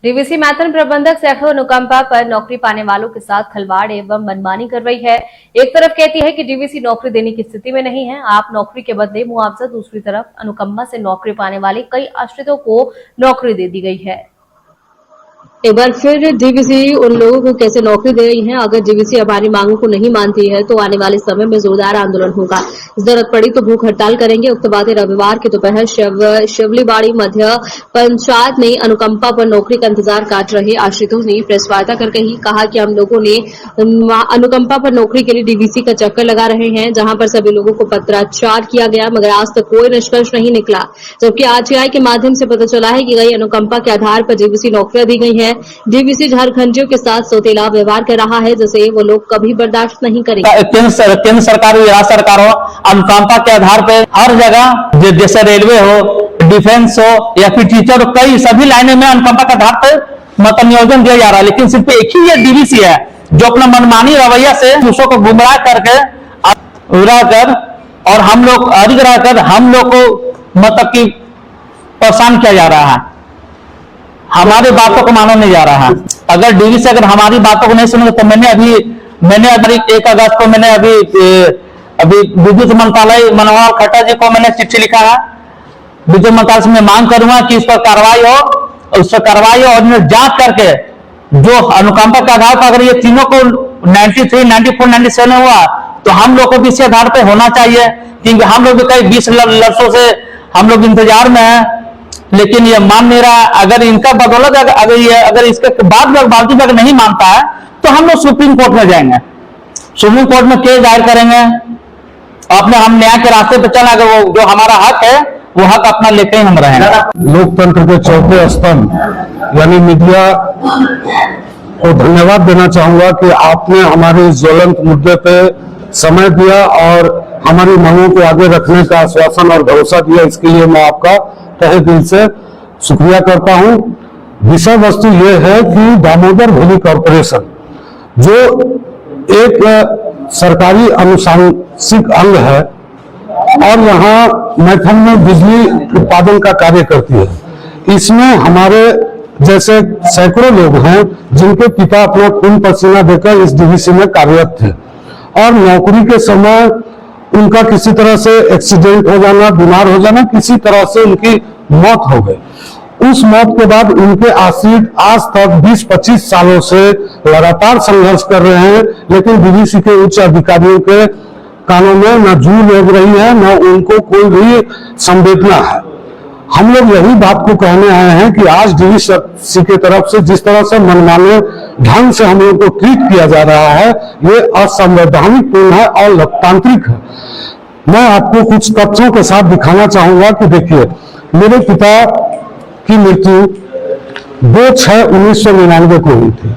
DVC Maithon प्रबंधक सैकड़ों अनुकंपा पर नौकरी पाने वालों के साथ खिलवाड़ एवं मनमानी कर रही है। एक तरफ कहती है कि डीवीसी नौकरी देने की स्थिति में नहीं है, आप नौकरी के बदले मुआवजा, दूसरी तरफ अनुकंपा से नौकरी पाने वाले कई आश्रितों को नौकरी दे दी गई है। एक बार फिर डीवीसी उन लोगों को कैसे नौकरी दे रही है। अगर डीवीसी हमारी मांगों को नहीं मानती है तो आने वाले समय में जोरदार आंदोलन होगा। जरूरत पड़ी तो भूख हड़ताल करेंगे। उक्त बातें रविवार की दोपहर शिवलीबाड़ी मध्य पंचायत में अनुकंपा पर नौकरी का इंतजार काट रहे आश्रितों ने प्रेस वार्ता कर कहा कि हम लोगों ने अनुकंपा पर नौकरी के लिए डीवीसी का चक्कर लगा रहे हैं, जहां पर सभी लोगों को पत्राचार किया गया मगर आज तक कोई निष्कर्ष नहीं निकला। जबकि आरटीआई के माध्यम से पता चला है कि गई अनुकंपा के आधार पर डीवीसी नौकरियां दी गई है। डीवीसी झारखंडियों के साथ सौतेला व्यवहार कर रहा है, जिसे वो लोग कभी बर्दाश्त नहीं करेंगे। केंद्र सरकार हो, राज्य सरकार हो, अनुकंपा के आधार पे हर जगह जैसे रेलवे हो, डिफेंस हो या फिर टीचर हो, कई सभी लाइनें में अनुकंपा के आधार पर मतलब नियोजन दिया जा रहा है। लेकिन सिर्फ एक ही ये डीवीसी है जो अपना मनमानी रवैया से दूसरों को गुमराह करके उड़ाकर और हम लोग हम लोग को मतलब कि परेशान किया जा रहा है। हमारी बातों को माना नहीं जा रहा है। अगर डीवीसी अगर हमारी बातों को नहीं सुनेंगे तो मैंने अभी 1 अगस्त को मैंने अभी विद्युत मंत्रालय मनोहर खट्टर जी को मैंने चिट्ठी लिखा है। विद्युत मंत्रालय से मैं मांग करूंगा कि इस पर कार्रवाई हो, उस पर कार्रवाई हो और जांच करके जो अनुकंपा के आधार पर अगर ये तीनों को 93, 94, 97 हुआ तो हम लोग को भी इसी आधार पर होना चाहिए, क्योंकि हम लोग भी कई 20 वर्षों से हम लोग इंतजार में हैं। लेकिन ये मान नहीं रहा। अगर इनका बदौलत अगर इसके बावजूद अगर नहीं मानता है तो हम लोग सुप्रीम कोर्ट में जाएंगे, सुप्रीम कोर्ट में केस दायर करेंगे। अपने हम न्याय के रास्ते पर चला, अगर वो जो हमारा हक है वो हक अपना लेके ही हम रहेंगे। लोकतंत्र के चौथे स्तंभ यानी मीडिया को धन्यवाद देना चाहूंगा कि आपने हमारे इस ज्वलंत मुद्दे पे समय दिया और हमारी मांगों को आगे रखने का आश्वासन और भरोसा दिया। इसके लिए मैं आपका तहे दिल से शुक्रिया करता हूं। विषय वस्तु यह है कि दामोदर वैली कॉर्पोरेशन जो एक सरकारी अनुशासनिक अंग है और यहाँ मैथन में बिजली उत्पादन का कार्य करती है, इसमें हमारे जैसे सैकड़ों लोग हैं जिनके पिता अपना खून पसीना देकर इस डीवीसी में कार्यरत थे और नौकरी के समय उनका किसी तरह से एक्सीडेंट हो जाना, बीमार हो जाना, किसी तरह से उनकी मौत हो गई। उस मौत के बाद उनके आश्रित आज तक 20-25 सालों से लगातार संघर्ष कर रहे हैं, लेकिन डीवीसी के उच्च अधिकारियों के कानों में न जू लग रही है, न उनको कोई भी संवेदना है। हम लोग यही बात को कहने आए हैं कि आज डीवीसी की तरफ से जिस तरह से मनमाने ढंग से हम लोग को ट्रीट किया जा रहा है, ये असंवैधानिक पूर्ण है और लोकतांत्रिक है। मैं आपको कुछ तथ्यों के साथ दिखाना चाहूंगा कि देखिए, मेरे पिता की मृत्यु 2/6/1999 को हुई थी।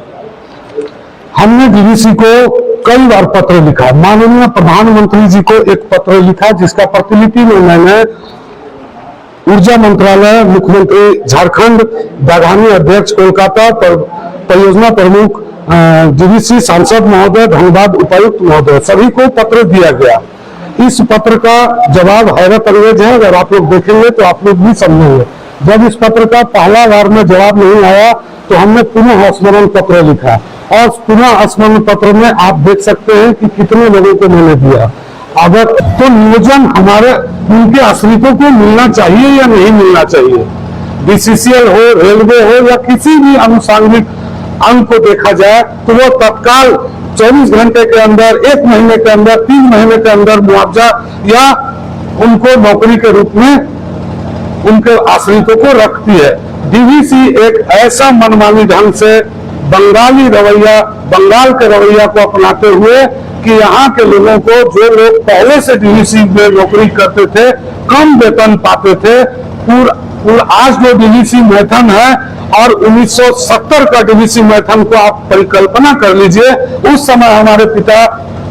हमने डीवीसी को कई बार पत्र लिखा, माननीय प्रधानमंत्री जी को एक पत्र लिखा जिसका प्रतिलिपि में मैंने ऊर्जा मंत्रालय, मुख्यमंत्री झारखंड, बागवानी अध्यक्ष कोलकाता, परियोजना प्रमुख डीवीसी, सांसद महोदय, धनबाद उपायुक्त महोदय, सभी को पत्र दिया गया। इस पत्र का जवाब हैरत अंगेज है। अगर आप लोग देखेंगे तो आप लोग भी समझेंगे। जब इस पत्र का पहला बार में जवाब नहीं आया तो हमने पुनः स्मरण पत्र लिखा और पुनः स्मरण पत्र में आप देख सकते हैं कि कितने लोगों को मैंने दिया। अगर तो नियोजन हमारे उनके आश्रितों को मिलना चाहिए या नहीं मिलना चाहिए, बीसीसीएल हो, रेलवे हो या किसी भी अनुषंगिक अंग को देखा जाए तो वो तत्काल 24 घंटे के अंदर, 1 महीने के अंदर, 3 महीने के अंदर मुआवजा या उनको नौकरी के रूप में उनके आश्रितों को रखती है। डीवीसी एक ऐसा मनमानी ढंग से बंगाल के रवैया को अपनाते हुए कि यहाँ के लोगों को, जो लोग पहले से डीवीसी में नौकरी करते थे, कम वेतन पाते थे, आज जो डीवीसी मैथन है और 1970 का डीवीसी मैथन को आप परिकल्पना कर लीजिए। उस समय हमारे पिता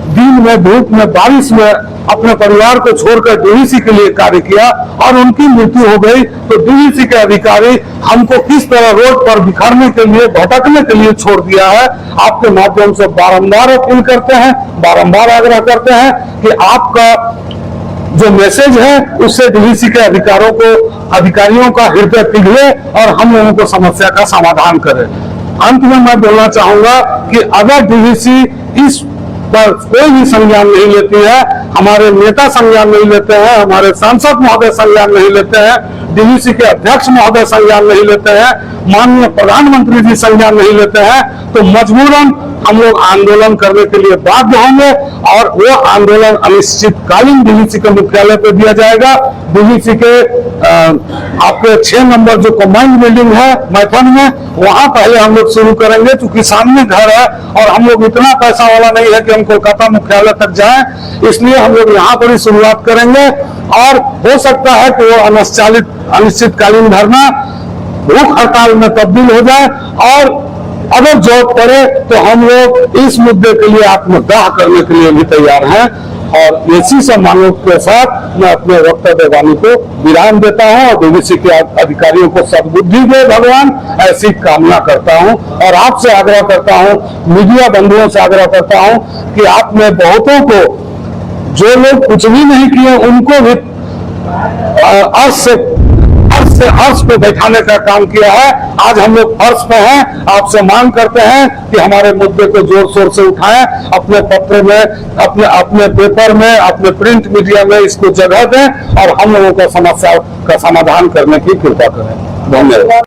दिन में, धूप में, बारिश में अपने परिवार को छोड़कर डीवीसी के लिए कार्य किया और उनकी मृत्यु हो गई तो डीवीसी के अधिकारी हमको किस तरह रोड पर बिखरने के लिए, भटकने के लिए छोड़ दिया है। आपके माध्यम से बारंबार अपील करते हैं, बारंबार आग्रह करते हैं कि आपका जो मैसेज है उससे डीवीसी के अधिकारियों का हृदय पिघले और हम लोगों को समस्या का समाधान करे। अंत में मैं बोलना चाहूंगा कि अगर डीवीसी इस पर कोई भी संज्ञान नहीं लेती है, हमारे नेता संज्ञान नहीं लेते हैं, हमारे सांसद महोदय संज्ञान नहीं लेते हैं, डीवीसी के अध्यक्ष महोदय संज्ञान नहीं लेते हैं, माननीय प्रधानमंत्री जी संज्ञान नहीं लेते हैं, तो मजबूरन हम लोग आंदोलन करने के लिए बाध्य होंगे और वो आंदोलन अनिश्चितकालीन डीवीसी के मुख्यालय पे दिया जाएगा। डीवीसी के आपके 6 नंबर जो कमांड बिल्डिंग है मैथन में, वहां पहले हम लोग शुरू करेंगे, क्योंकि सामने घर है और हम लोग इतना पैसा वाला नहीं है कि हम कोलकाता मुख्यालय तक जाएं, इसलिए हम लोग यहाँ पर ही शुरुआत करेंगे। और हो सकता है कि वो अनिश्चितकालीन धरना भूख हड़ताल में तब्दील हो जाए, और अगर जरूरत पड़े तो हम लोग इस मुद्दे के लिए आत्मदाह करने के लिए भी तैयार हैं। और इसी सम्मानों के साथ मैं अपने वक्तव्य वाणी को विराम देता हूं और डीवीसी के अधिकारियों को सद्बुद्धि दे भगवान, ऐसी कामना करता हूं। और आपसे आग्रह करता हूं, मीडिया बंधुओं से आग्रह करता हूं कि आप में बहुतों को, जो लोग कुछ भी नहीं किए उनको भी अर्श पे बैठाने का काम किया है। आज हम लोग फर्श पे हैं, आपसे मांग करते हैं कि हमारे मुद्दे को जोर शोर से उठाएं, अपने पत्र में, अपने पेपर में, अपने प्रिंट मीडिया में इसको जगह दें और हम लोगों को समस्या का समाधान करने की कृपा करें। धन्यवाद।